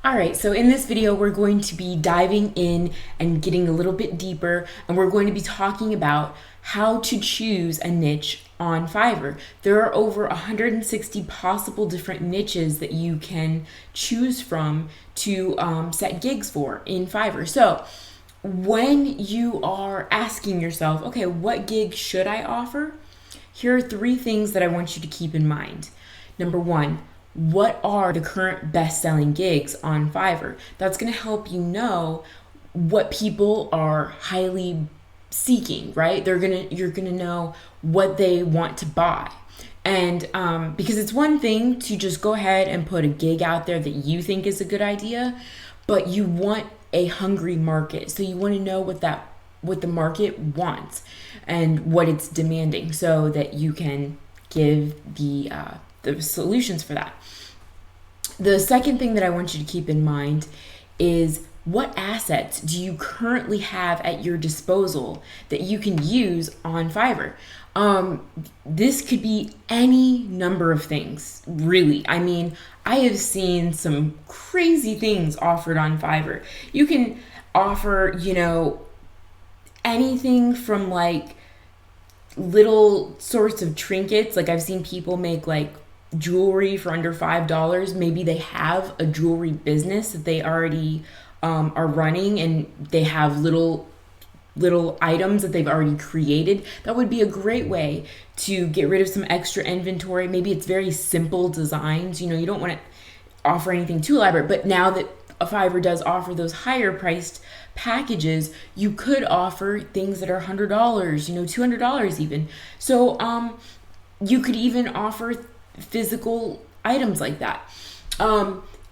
All right, so in this video, we're going to be diving in and getting a little bit deeper, and we're going to be talking about how to choose a niche on Fiverr. There are over 160 possible different niches that you can choose from to set gigs for in Fiverr. So when you are asking yourself, okay, what gig should I offer? Here are three things that I want you to keep in mind. Number one, what are the current best-selling gigs on Fiverr? That's going to help you know what people are highly seeking, right? You're gonna know what they want to buy. And because it's one thing to just go ahead and put a gig out there that you think is a good idea, but you want a hungry market. So you want to know what the market wants and what it's demanding, so that you can give the solutions for that. The second thing that I want you to keep in mind is, what assets do you currently have at your disposal that you can use on Fiverr? This could be any number of things, really. I mean, I have seen some crazy things offered on Fiverr. You can offer, anything from like little sorts of trinkets. Like I've seen people make like jewelry for under $5. Maybe they have a jewelry business that they already are running, and they have little items that they've already created. That would be a great way to get rid of some extra inventory. Maybe it's very simple designs. You don't want to offer anything too elaborate, but now that Fiverr does offer those higher priced packages, you could offer things that are $100, $200 even. So you could even offer physical items like that.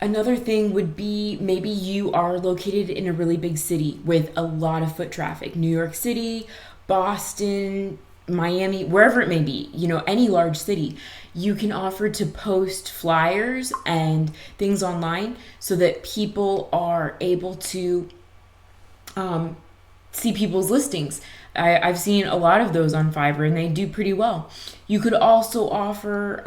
Another thing would be, maybe you are located in a really big city with a lot of foot traffic. New York City, Boston, Miami, wherever it may be, any large city. You can offer to post flyers and things online so that people are able to see people's listings. I've seen a lot of those on Fiverr, and they do pretty well. You could also offer,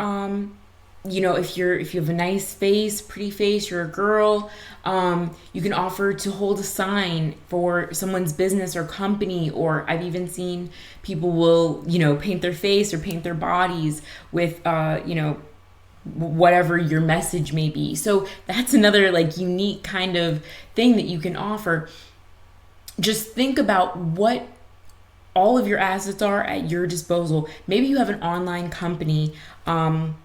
if you have a nice face, pretty face, you're a girl, you can offer to hold a sign for someone's business or company. Or I've even seen people will, paint their face or paint their bodies with, whatever your message may be. So that's another like unique kind of thing that you can offer. Just think about what all of your assets are at your disposal. Maybe you have an online company, kind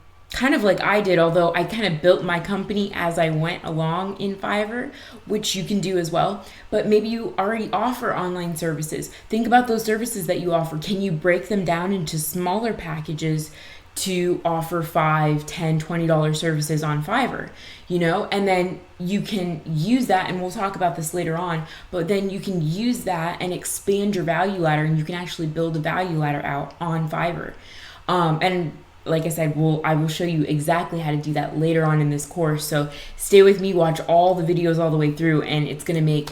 of like I did, although I kind of built my company as I went along in Fiverr, which you can do as well. But maybe you already offer online services. Think about those services that you offer. Can you break them down into smaller packages to offer $5, $10, $20 services on Fiverr, and then you can use that, and we'll talk about this later on, but then you can use that and expand your value ladder, and you can actually build a value ladder out on Fiverr. And like I said, I will show you exactly how to do that later on in this course. So stay with me, watch all the videos all the way through, and it's going to make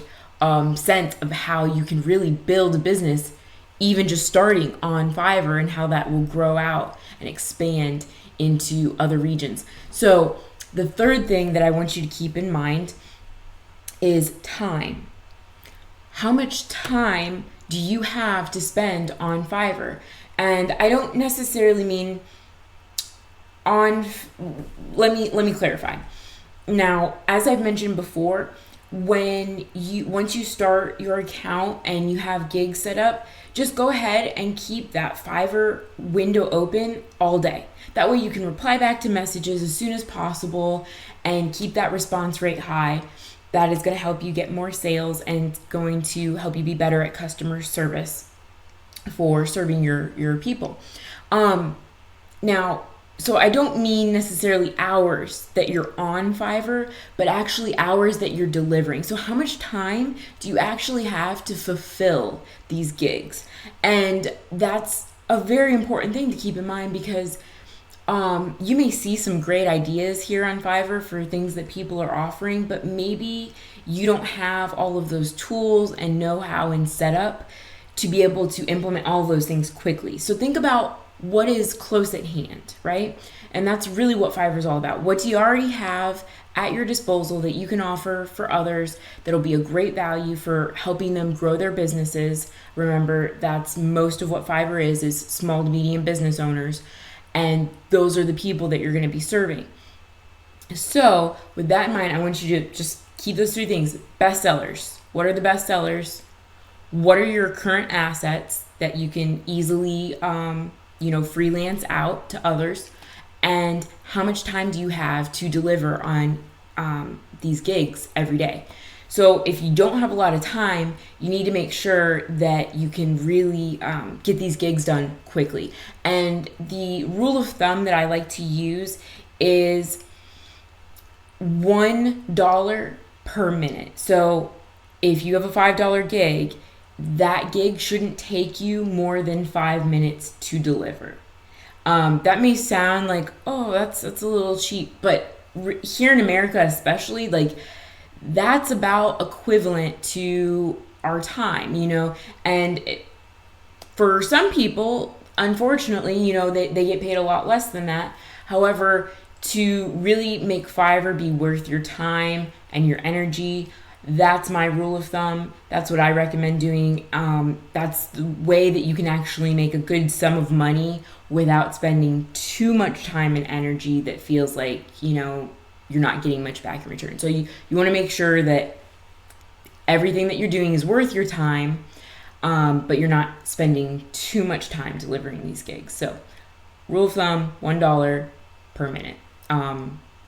sense of how you can really build a business, even just starting on Fiverr, and how that will grow out and expand into other regions. So the third thing that I want you to keep in mind is time. How much time do you have to spend on Fiverr? And I don't necessarily mean let me clarify. Now, as I've mentioned before, once you start your account and you have gigs set up, just go ahead and keep that Fiverr window open all day. That way you can reply back to messages as soon as possible and keep that response rate high. That is going to help you get more sales, and going to help you be better at customer service for serving your people. Now, so I don't mean necessarily hours that you're on Fiverr, but actually hours that you're delivering. So how much time do you actually have to fulfill these gigs? And that's a very important thing to keep in mind, because you may see some great ideas here on Fiverr for things that people are offering, but maybe you don't have all of those tools and know-how and setup to be able to implement all of those things quickly. So think about what is close at hand, right? And that's really what Fiverr is all about. What do you already have at your disposal that you can offer for others that'll be a great value for helping them grow their businesses? Remember, that's most of what Fiverr is small to medium business owners, and those are the people that you're going to be serving. So with that in mind, I want you to just keep those three things. Best sellers. What are the best sellers? What are your current assets that you can easily freelance out to others? And how much time do you have to deliver on these gigs every day? So if you don't have a lot of time, you need to make sure that you can really get these gigs done quickly. And the rule of thumb that I like to use is $1 per minute. So if you have a $5 gig, that gig shouldn't take you more than 5 minutes to deliver. That may sound like, oh, that's a little cheap, but here in America especially, like, that's about equivalent to our time, and for some people, unfortunately, they get paid a lot less than that. However, to really make Fiverr be worth your time and your energy, that's my rule of thumb. That's what I recommend doing. That's the way that you can actually make a good sum of money without spending too much time and energy that feels like, you're not getting much back in return. So you want to make sure that everything that you're doing is worth your time, but you're not spending too much time delivering these gigs. So rule of thumb, $1 per minute.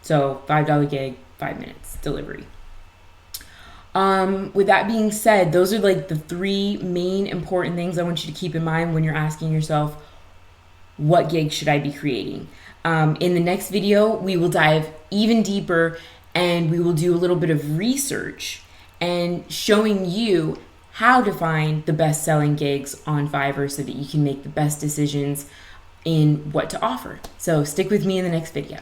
So $5 gig, 5 minutes delivery. With that being said, those are like the three main important things I want you to keep in mind when you're asking yourself, what gig should I be creating? In the next video, we will dive even deeper and we will do a little bit of research and showing you how to find the best selling gigs on Fiverr so that you can make the best decisions in what to offer. So stick with me in the next video.